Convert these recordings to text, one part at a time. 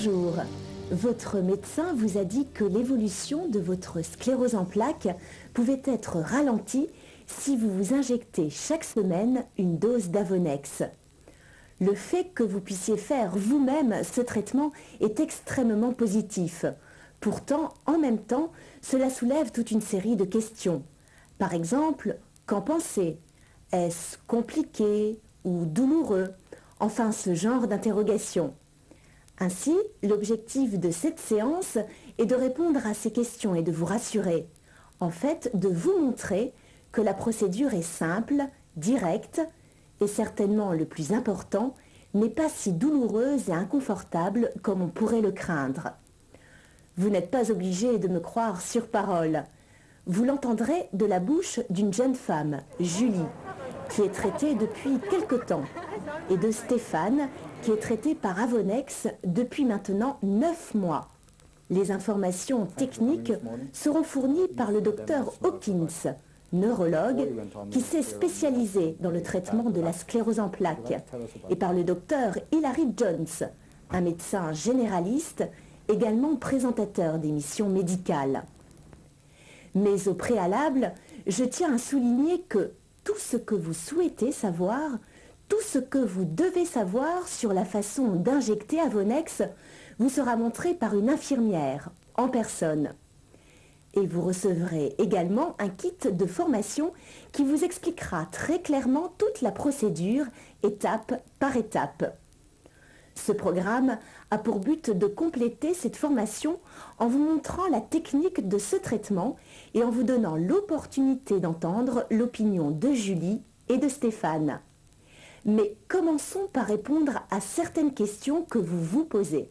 Bonjour, votre médecin vous a dit que l'évolution de votre sclérose en plaques pouvait être ralentie si vous vous injectez chaque semaine une dose d'Avonex. Le fait que vous puissiez faire vous-même ce traitement est extrêmement positif. Pourtant, en même temps, cela soulève toute une série de questions. Par exemple, qu'en penser? Est-ce compliqué ou douloureux? Enfin, ce genre d'interrogation. Ainsi, l'objectif de cette séance est de répondre à ces questions et de vous rassurer. En fait, de vous montrer que la procédure est simple, directe et certainement le plus important, n'est pas si douloureuse et inconfortable comme on pourrait le craindre. Vous n'êtes pas obligé de me croire sur parole. Vous l'entendrez de la bouche d'une jeune femme, Julie, qui est traitée depuis quelque temps, et de Stéphane, qui est traité par Avonex depuis maintenant 9 mois. Les informations techniques seront fournies par le docteur Hawkins, neurologue, qui s'est spécialisé dans le traitement de la sclérose en plaques, et par le docteur Hilary Jones, un médecin généraliste, également présentateur d'émissions médicales. Mais au préalable, je tiens à souligner que tout ce que vous souhaitez savoir, tout ce que vous devez savoir sur la façon d'injecter Avonex vous sera montré par une infirmière, en personne. Et vous recevrez également un kit de formation qui vous expliquera très clairement toute la procédure, étape par étape. Ce programme a pour but de compléter cette formation en vous montrant la technique de ce traitement et en vous donnant l'opportunité d'entendre l'opinion de Julie et de Stéphane. Mais commençons par répondre à certaines questions que vous vous posez.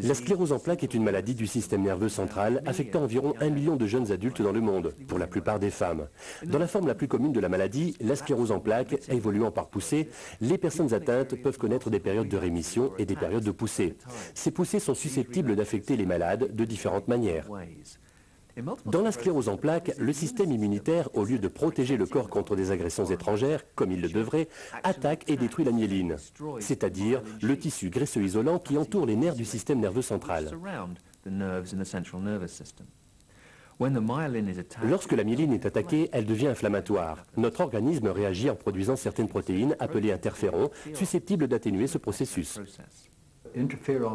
La sclérose en plaques est une maladie du système nerveux central affectant environ 1 million de jeunes adultes dans le monde, pour la plupart des femmes. Dans la forme la plus commune de la maladie, la sclérose en plaques, évoluant par poussée, les personnes atteintes peuvent connaître des périodes de rémission et des périodes de poussée. Ces poussées sont susceptibles d'affecter les malades de différentes manières. Dans la sclérose en plaques, le système immunitaire, au lieu de protéger le corps contre des agressions étrangères, comme il le devrait, attaque et détruit la myéline, c'est-à-dire le tissu graisseux isolant qui entoure les nerfs du système nerveux central. Lorsque la myéline est attaquée, elle devient inflammatoire. Notre organisme réagit en produisant certaines protéines appelées interférons, susceptibles d'atténuer ce processus.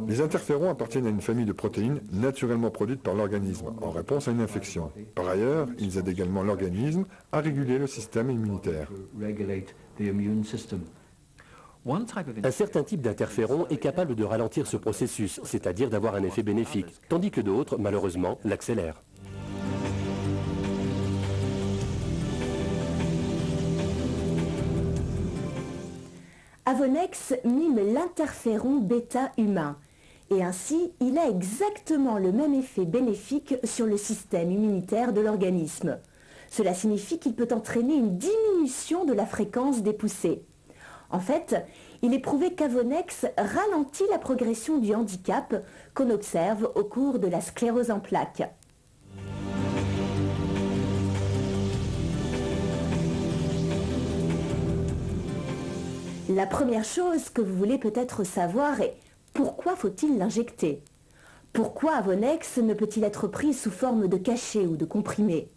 Les interférons appartiennent à une famille de protéines naturellement produites par l'organisme en réponse à une infection. Par ailleurs, ils aident également l'organisme à réguler le système immunitaire. Un certain type d'interféron est capable de ralentir ce processus, c'est-à-dire d'avoir un effet bénéfique, tandis que d'autres, malheureusement, l'accélèrent. Avonex mime l'interféron bêta humain et ainsi il a exactement le même effet bénéfique sur le système immunitaire de l'organisme. Cela signifie qu'il peut entraîner une diminution de la fréquence des poussées. En fait, il est prouvé qu'Avonex ralentit la progression du handicap qu'on observe au cours de la sclérose en plaques. La première chose que vous voulez peut-être savoir est pourquoi faut-il l'injecter? Pourquoi Avonex ne peut-il être pris sous forme de cachet ou de comprimé?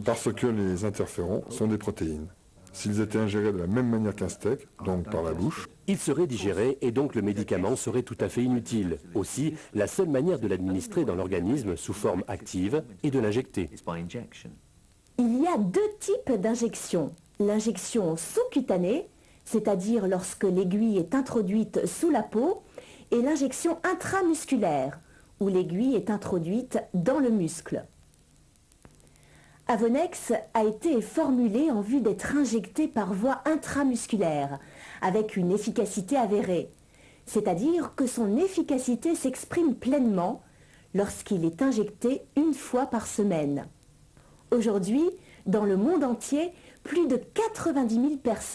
Parce que les interférons sont des protéines. S'ils étaient ingérés de la même manière qu'un steak, donc par la bouche, ils seraient digérés et donc le médicament serait tout à fait inutile. Aussi, la seule manière de l'administrer dans l'organisme sous forme active est de l'injecter. Il y a deux types d'injections. L'injection sous-cutanée, c'est-à-dire lorsque l'aiguille est introduite sous la peau, et l'injection intramusculaire, où l'aiguille est introduite dans le muscle. Avonex a été formulé en vue d'être injecté par voie intramusculaire, avec une efficacité avérée, c'est-à-dire que son efficacité s'exprime pleinement lorsqu'il est injecté une fois par semaine. Aujourd'hui, dans le monde entier, plus de 90 000 personnes